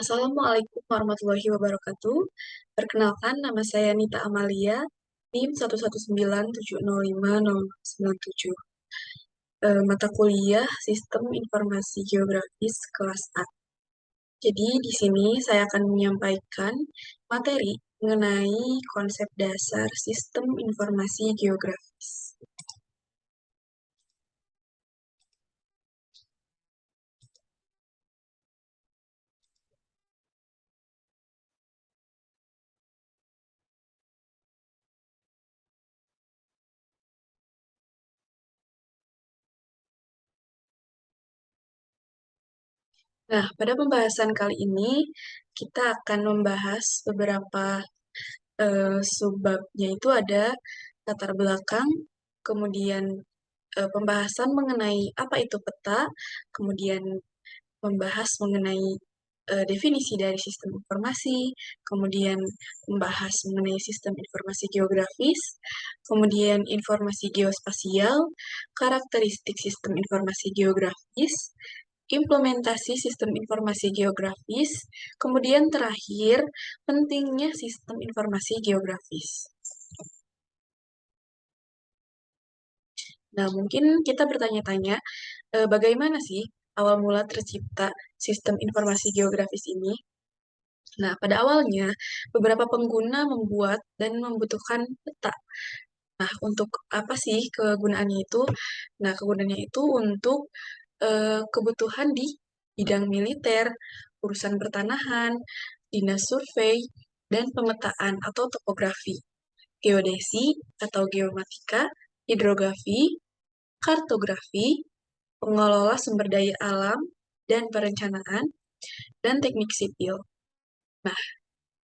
Assalamualaikum warahmatullahi wabarakatuh. Perkenalkan, nama saya Nita Amalia, NIM 119705097. Mata kuliah Sistem Informasi Geografis kelas A. Jadi, di sini saya akan menyampaikan materi mengenai konsep dasar Sistem Informasi Geografis. Nah, pada pembahasan kali ini, kita akan membahas beberapa subbabnya itu ada latar belakang, kemudian pembahasan mengenai apa itu peta, kemudian membahas mengenai definisi dari sistem informasi, kemudian membahas mengenai sistem informasi geografis, kemudian informasi geospasial, karakteristik sistem informasi geografis, implementasi sistem informasi geografis, kemudian terakhir pentingnya sistem informasi geografis. Nah, mungkin kita bertanya-tanya, bagaimana sih awal mula tercipta sistem informasi geografis ini? Nah, pada awalnya, beberapa pengguna membuat dan membutuhkan peta. Nah, untuk apa sih kegunaannya itu? Nah, kegunaannya itu untuk kebutuhan di bidang militer, urusan pertanahan, dinas survei, dan pemetaan atau topografi, geodesi atau geomatika, hidrografi, kartografi, pengelola sumber daya alam, dan perencanaan, dan teknik sipil. Nah,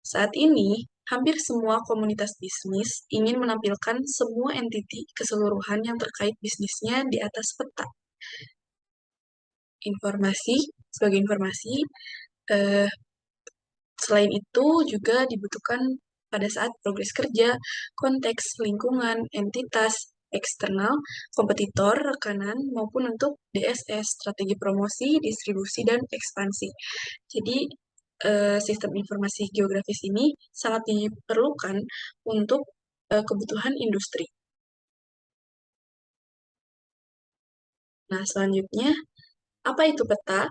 saat ini, hampir semua komunitas bisnis ingin menampilkan semua entiti keseluruhan yang terkait bisnisnya di atas peta. Informasi, sebagai informasi, eh, selain itu juga dibutuhkan pada saat progres kerja, konteks, lingkungan, entitas, eksternal, kompetitor, rekanan, maupun untuk DSS, strategi promosi, distribusi, dan ekspansi. Jadi, sistem informasi geografis ini sangat diperlukan untuk kebutuhan industri. Nah, selanjutnya, apa itu peta?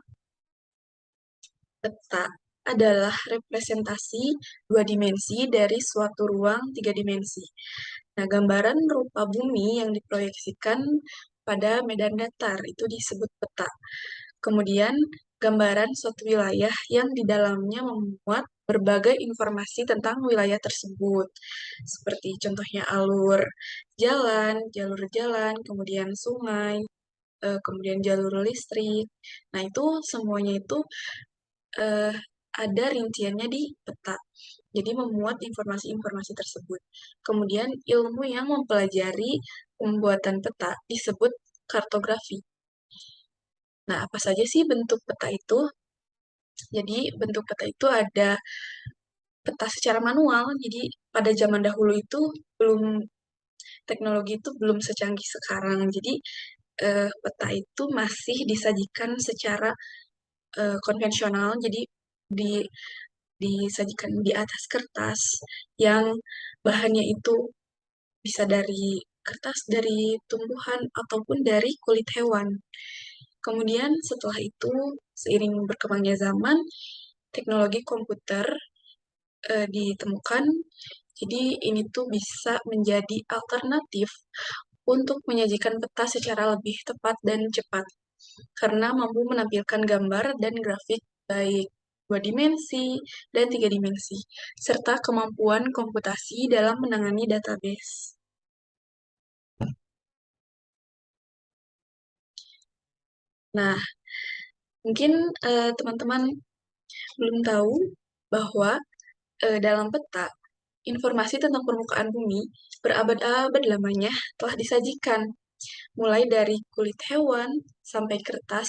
Peta adalah representasi dua dimensi dari suatu ruang tiga dimensi. Nah, gambaran rupa bumi yang diproyeksikan pada medan datar itu disebut peta. Kemudian, gambaran suatu wilayah yang di dalamnya memuat berbagai informasi tentang wilayah tersebut, seperti contohnya alur jalan, jalur jalan, kemudian sungai, kemudian jalur listrik. Nah, itu semuanya itu eh, ada rinciannya di peta. Jadi memuat informasi-informasi tersebut. Kemudian ilmu yang mempelajari pembuatan peta disebut kartografi. Nah, apa saja sih bentuk peta itu? Jadi bentuk peta itu ada peta secara manual. Jadi pada zaman dahulu itu belum teknologi itu belum secanggih sekarang. Jadi peta itu masih disajikan secara konvensional. Jadi di disajikan di atas kertas yang bahannya itu bisa dari kertas dari tumbuhan ataupun dari kulit hewan. Kemudian setelah itu, seiring berkembangnya zaman, teknologi komputer ditemukan. Jadi ini tuh bisa menjadi alternatif untuk menyajikan peta secara lebih tepat dan cepat karena mampu menampilkan gambar dan grafik baik dua dimensi dan tiga dimensi, serta kemampuan komputasi dalam menangani database. Nah, mungkin teman-teman belum tahu bahwa dalam peta, informasi tentang permukaan bumi berabad-abad lamanya telah disajikan, mulai dari kulit hewan sampai kertas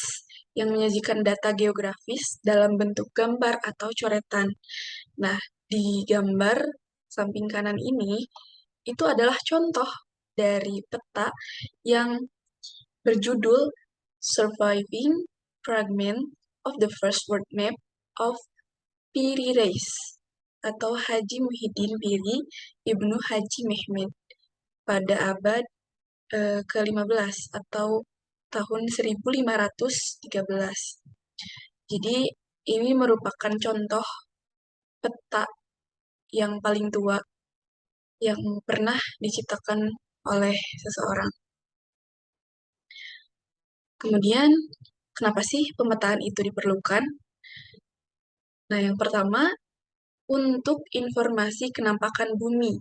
yang menyajikan data geografis dalam bentuk gambar atau coretan. Nah, di gambar samping kanan ini, itu adalah contoh dari peta yang berjudul Surviving Fragment of the First World Map of Piri Reis atau Haji Muhyiddin Piri Ibnu Haji Mehmed pada abad ke-15 atau tahun 1513. Jadi ini merupakan contoh peta yang paling tua yang pernah diciptakan oleh seseorang. Kemudian, kenapa sih pemetaan itu diperlukan? Nah, yang pertama, untuk informasi kenampakan bumi.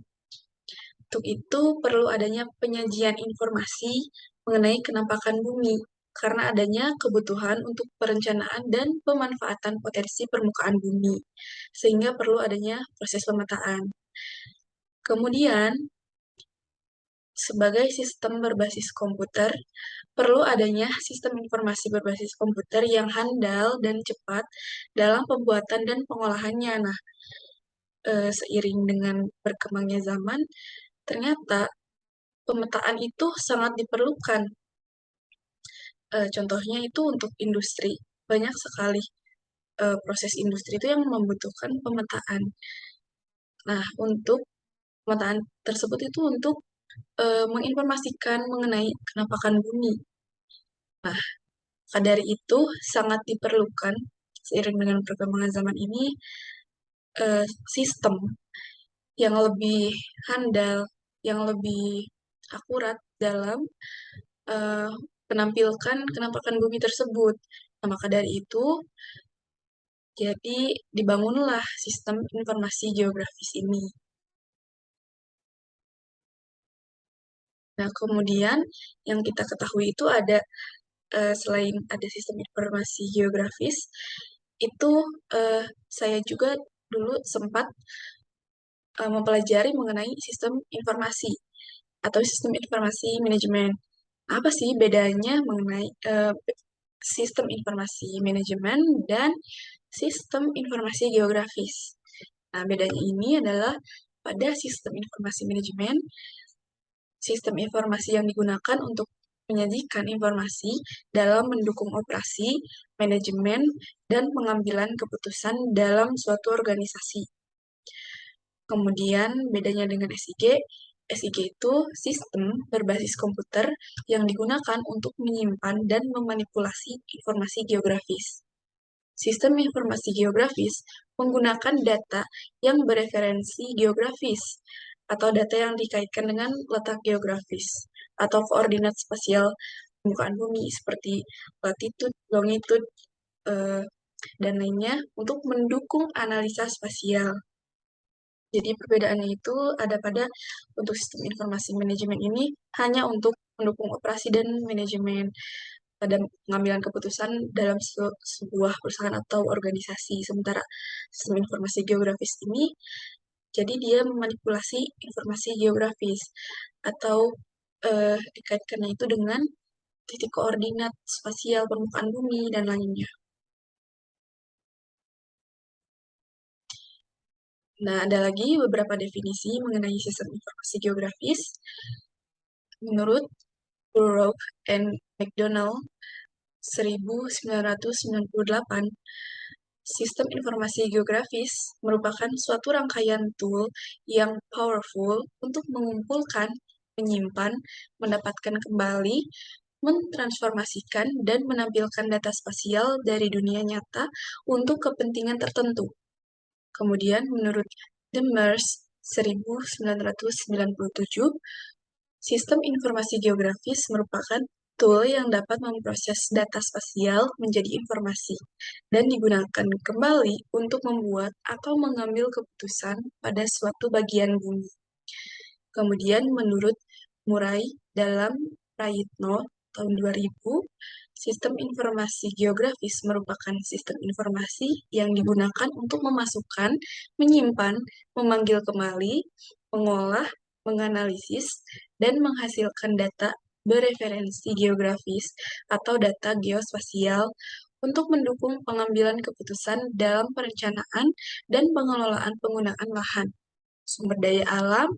Untuk itu perlu adanya penyajian informasi mengenai kenampakan bumi, karena adanya kebutuhan untuk perencanaan dan pemanfaatan potensi permukaan bumi, sehingga perlu adanya proses pemetaan. Kemudian, sebagai sistem berbasis komputer, perlu adanya sistem informasi berbasis komputer yang handal dan cepat dalam pembuatan dan pengolahannya. Nah, seiring dengan berkembangnya zaman, ternyata pemetaan itu sangat diperlukan. Contohnya itu untuk industri. Banyak sekali proses industri itu yang membutuhkan pemetaan. Nah, untuk pemetaan tersebut itu untuk menginformasikan mengenai kenampakan bumi. Nah, maka dari itu sangat diperlukan seiring dengan perkembangan zaman ini sistem yang lebih handal, yang lebih akurat dalam eh, menampilkan kenampakan bumi tersebut. Nah, maka dari itu, jadi dibangunlah sistem informasi geografis ini. Nah, kemudian yang kita ketahui itu ada selain ada sistem informasi geografis, itu saya juga dulu sempat mempelajari mengenai sistem informasi atau sistem informasi manajemen. Apa sih bedanya mengenai sistem informasi manajemen dan sistem informasi geografis? Nah, bedanya ini adalah pada sistem informasi manajemen, sistem informasi yang digunakan untuk menyajikan informasi dalam mendukung operasi, manajemen, dan pengambilan keputusan dalam suatu organisasi. Kemudian bedanya dengan SIG itu sistem berbasis komputer yang digunakan untuk menyimpan dan memanipulasi informasi geografis. Sistem informasi geografis menggunakan data yang bereferensi geografis atau data yang dikaitkan dengan letak geografis atau koordinat spasial permukaan bumi seperti latitude, longitude, eh, dan lainnya untuk mendukung analisa spasial. Jadi perbedaannya itu ada pada untuk sistem informasi manajemen ini hanya untuk mendukung operasi dan manajemen pada pengambilan keputusan dalam sebuah perusahaan atau organisasi. Sementara sistem informasi geografis ini, jadi dia memanipulasi informasi geografis atau dikaitkannya itu dengan titik koordinat spasial permukaan bumi dan lainnya. Nah, ada lagi beberapa definisi mengenai sistem informasi geografis. Menurut Burrough and McDonald 1998, sistem informasi geografis merupakan suatu rangkaian tool yang powerful untuk mengumpulkan, menyimpan, mendapatkan kembali, mentransformasikan, dan menampilkan data spasial dari dunia nyata untuk kepentingan tertentu. Kemudian, menurut Demers 1997, sistem informasi geografis merupakan tool yang dapat memproses data spasial menjadi informasi dan digunakan kembali untuk membuat atau mengambil keputusan pada suatu bagian bumi. Kemudian menurut Murray dalam Prayitno tahun 2000, sistem informasi geografis merupakan sistem informasi yang digunakan untuk memasukkan, menyimpan, memanggil kembali, mengolah, menganalisis, dan menghasilkan data bereferensi geografis atau data geospasial untuk mendukung pengambilan keputusan dalam perencanaan dan pengelolaan penggunaan lahan, sumber daya alam,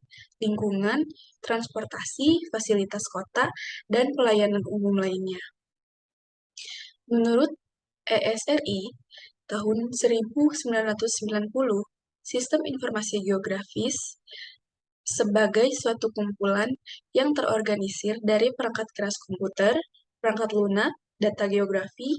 lingkungan, transportasi, fasilitas kota, dan pelayanan umum lainnya. Menurut ESRI, tahun 1990, sistem informasi geografis sebagai suatu kumpulan yang terorganisir dari perangkat keras komputer, perangkat lunak, data geografi,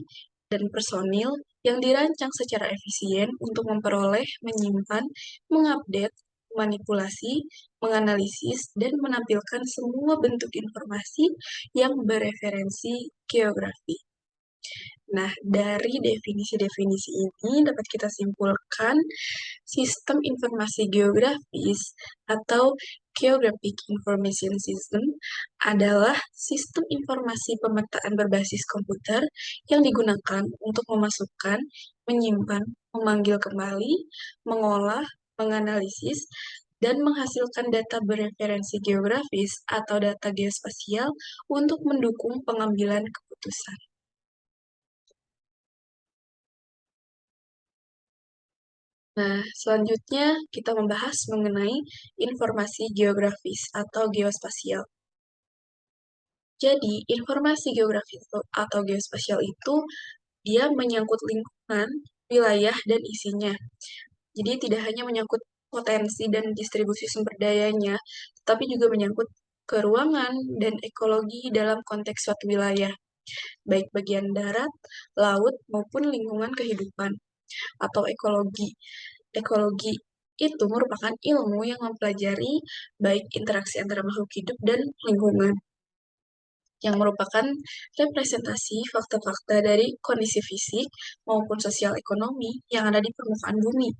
dan personil yang dirancang secara efisien untuk memperoleh, menyimpan, mengupdate, manipulasi, menganalisis, dan menampilkan semua bentuk informasi yang bereferensi geografi. Nah, dari definisi-definisi ini dapat kita simpulkan sistem informasi geografis atau Geographic Information System adalah sistem informasi pemetaan berbasis komputer yang digunakan untuk memasukkan, menyimpan, memanggil kembali, mengolah, menganalisis, dan menghasilkan data bereferensi geografis atau data geospasial untuk mendukung pengambilan keputusan. Nah, selanjutnya kita membahas mengenai informasi geografis atau geospasial. Jadi, informasi geografis atau geospasial itu dia menyangkut lingkungan, wilayah, dan isinya. Jadi tidak hanya menyangkut potensi dan distribusi sumber dayanya, tetapi juga menyangkut keruangan dan ekologi dalam konteks suatu wilayah, baik bagian darat, laut, maupun lingkungan kehidupan atau ekologi. Ekologi itu merupakan ilmu yang mempelajari baik interaksi antara makhluk hidup dan lingkungan, yang merupakan representasi fakta-fakta dari kondisi fisik maupun sosial ekonomi yang ada di permukaan bumi.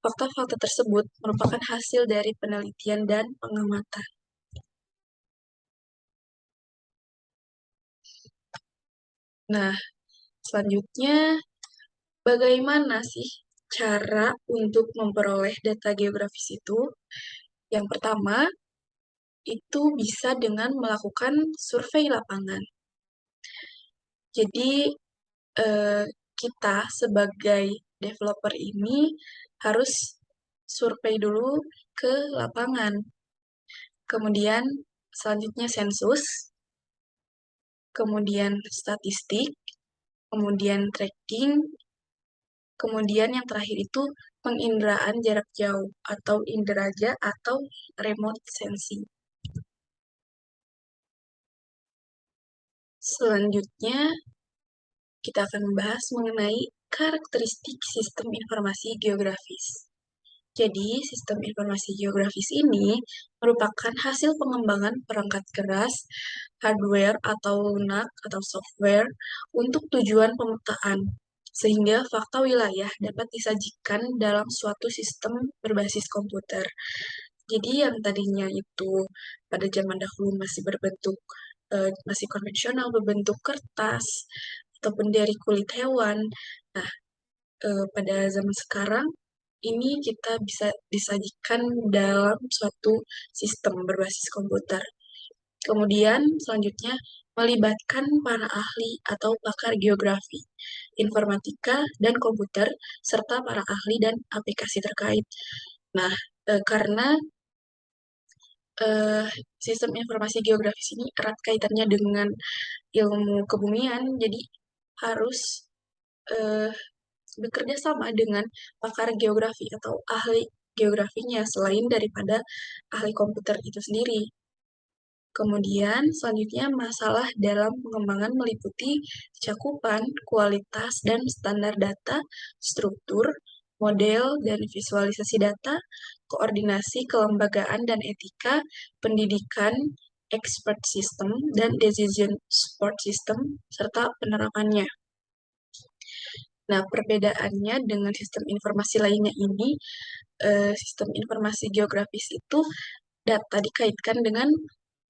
Fakta-fakta tersebut merupakan hasil dari penelitian dan pengamatan. Nah, selanjutnya, bagaimana sih cara untuk memperoleh data geografis itu? Yang pertama, itu bisa dengan melakukan survei lapangan. Jadi, eh, kita sebagai developer ini harus survei dulu ke lapangan. Kemudian, selanjutnya sensus, kemudian statistik, kemudian tracking, kemudian yang terakhir itu penginderaan jarak jauh atau inderaja atau remote sensing. Selanjutnya, kita akan membahas mengenai karakteristik sistem informasi geografis. Jadi, sistem informasi geografis ini merupakan hasil pengembangan perangkat keras, hardware atau lunak atau software untuk tujuan pemetaan, sehingga fakta wilayah dapat disajikan dalam suatu sistem berbasis komputer. Jadi yang tadinya itu pada zaman dahulu masih berbentuk masih konvensional berbentuk kertas ataupun dari kulit hewan. Nah, pada zaman sekarang ini kita bisa disajikan dalam suatu sistem berbasis komputer. Kemudian selanjutnya melibatkan para ahli atau pakar geografi, informatika, dan komputer, serta para ahli dan aplikasi terkait. Nah, karena eh, sistem informasi geografis ini erat kaitannya dengan ilmu kebumian, jadi harus eh, bekerja sama dengan pakar geografi atau ahli geografinya selain daripada ahli komputer itu sendiri. Kemudian selanjutnya masalah dalam pengembangan meliputi cakupan, kualitas, dan standar data, struktur, model, dan visualisasi data, koordinasi kelembagaan dan etika, pendidikan, expert system, dan decision support system, serta penerapannya. Nah, perbedaannya dengan sistem informasi lainnya ini, sistem informasi geografis itu data dikaitkan dengan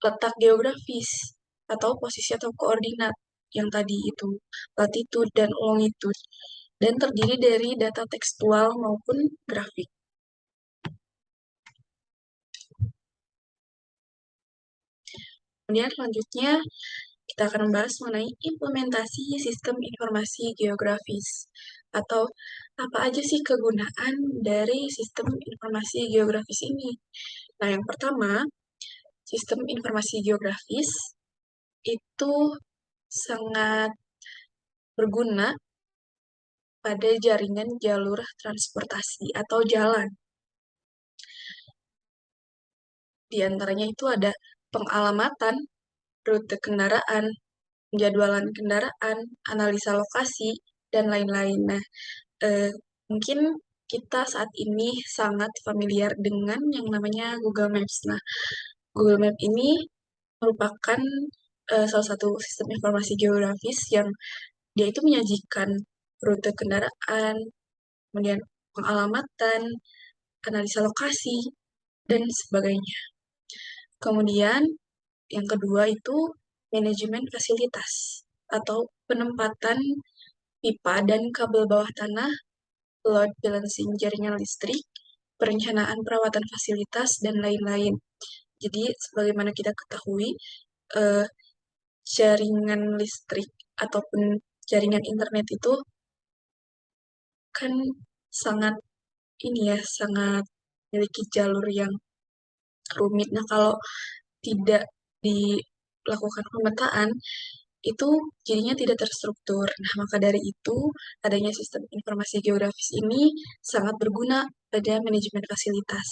letak geografis atau posisi atau koordinat yang tadi itu latitude dan longitude dan terdiri dari data tekstual maupun grafik. Kemudian selanjutnya kita akan membahas mengenai implementasi sistem informasi geografis atau apa aja sih kegunaan dari sistem informasi geografis ini. Nah, yang pertama, sistem informasi geografis itu sangat berguna pada jaringan jalur transportasi atau jalan. Di antaranya itu ada pengalamatan, rute kendaraan, penjadwalan kendaraan, analisa lokasi, dan lain-lain. Nah, eh, mungkin kita saat ini sangat familiar dengan yang namanya Google Maps. Nah, Google Map ini merupakan salah satu sistem informasi geografis yang dia itu menyajikan rute kendaraan, kemudian pengalamatan, analisa lokasi, dan sebagainya. Kemudian yang kedua itu manajemen fasilitas atau penempatan pipa dan kabel bawah tanah, load balancing jaringan listrik, perencanaan perawatan fasilitas, dan lain-lain. Jadi, sebagaimana kita ketahui, eh, jaringan listrik ataupun jaringan internet itu kan sangat ini ya, sangat memiliki jalur yang rumit. Nah, kalau tidak dilakukan pemetaan, itu jadinya tidak terstruktur. Nah, maka dari itu, adanya sistem informasi geografis ini sangat berguna pada manajemen fasilitas.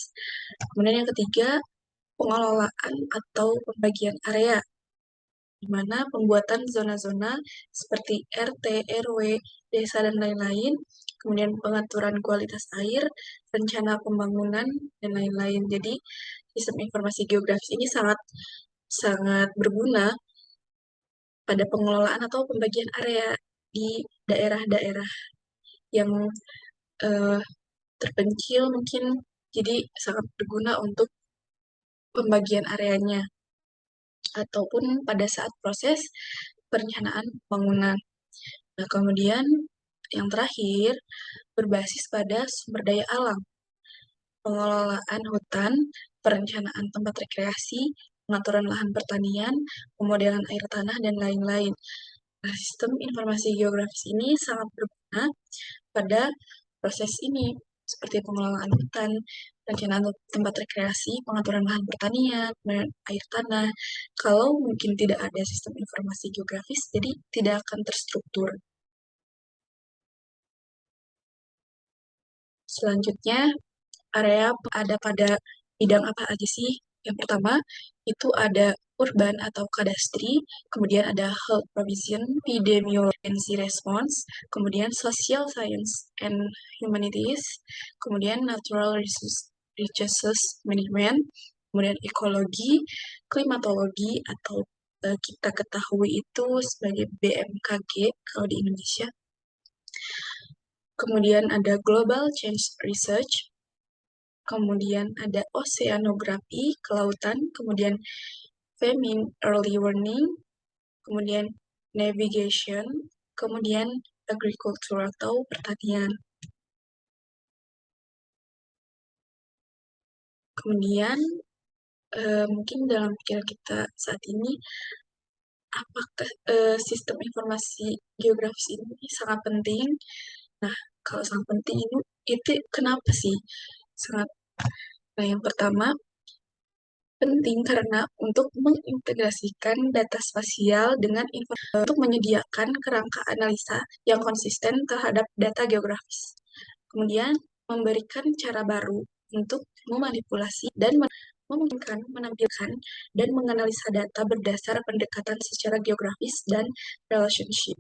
Kemudian yang ketiga, pengelolaan atau pembagian area, di mana pembuatan zona-zona seperti RT, RW, desa, dan lain-lain, kemudian pengaturan kualitas air, rencana pembangunan, dan lain-lain. Jadi, sistem informasi geografis ini sangat sangat berguna pada pengelolaan atau pembagian area di daerah-daerah yang eh, terpencil mungkin, jadi sangat berguna untuk pembagian areanya ataupun pada saat proses perencanaan bangunan. Nah, kemudian yang terakhir berbasis pada sumber daya alam, pengelolaan hutan, perencanaan tempat rekreasi, pengaturan lahan pertanian, pemodelan air tanah, dan lain-lain. Nah, sistem informasi geografis ini sangat berguna pada proses ini, seperti pengelolaan hutan, perencanaan tempat rekreasi, pengaturan lahan pertanian, air tanah. Kalau mungkin tidak ada sistem informasi geografis, jadi tidak akan terstruktur. Selanjutnya, area ada pada bidang apa aja sih? Yang pertama, itu ada urban atau kadastri, kemudian ada health provision, epidemiology response, kemudian social science and humanities, kemudian natural resources management, kemudian ekologi, klimatologi atau kita ketahui itu sebagai BMKG kalau di Indonesia. Kemudian ada global change research, kemudian ada oceanografi, kelautan, kemudian famine, early warning, kemudian navigation, kemudian agriculture atau pertanian. Kemudian mungkin dalam pikiran kita saat ini, apakah sistem informasi geografis ini sangat penting? Nah, kalau sangat penting itu kenapa sih? Sangat. Nah, yang pertama, penting karena untuk mengintegrasikan data spasial dengan informasi untuk menyediakan kerangka analisa yang konsisten terhadap data geografis. Kemudian, memberikan cara baru untuk memanipulasi dan memungkinkan menampilkan dan menganalisa data berdasar pendekatan secara geografis dan relationship.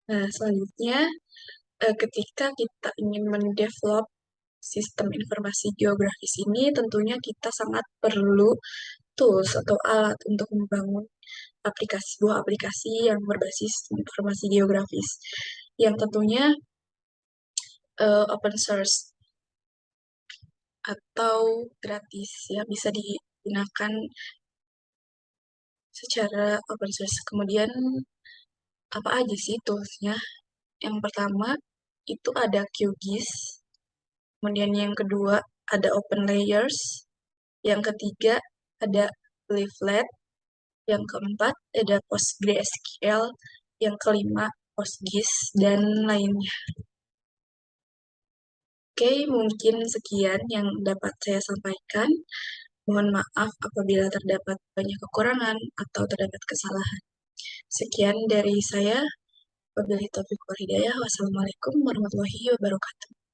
Nah, selanjutnya, ketika kita ingin mendevelop sistem informasi geografis ini, tentunya kita sangat perlu tools atau alat untuk membangun sebuah aplikasi yang berbasis informasi geografis, yang tentunya open source atau gratis ya, bisa digunakan secara open source. Kemudian apa aja sih toolsnya? Yang pertama itu ada QGIS, kemudian yang kedua ada Open Layers, yang ketiga ada Leaflet, yang keempat ada PostgreSQL, yang kelima PostGIS, dan lainnya. Oke, mungkin sekian yang dapat saya sampaikan. Mohon maaf apabila terdapat banyak kekurangan atau terdapat kesalahan. Sekian dari saya. Wabillahi taufiq wal hidayah. Wassalamualaikum warahmatullahi wabarakatuh.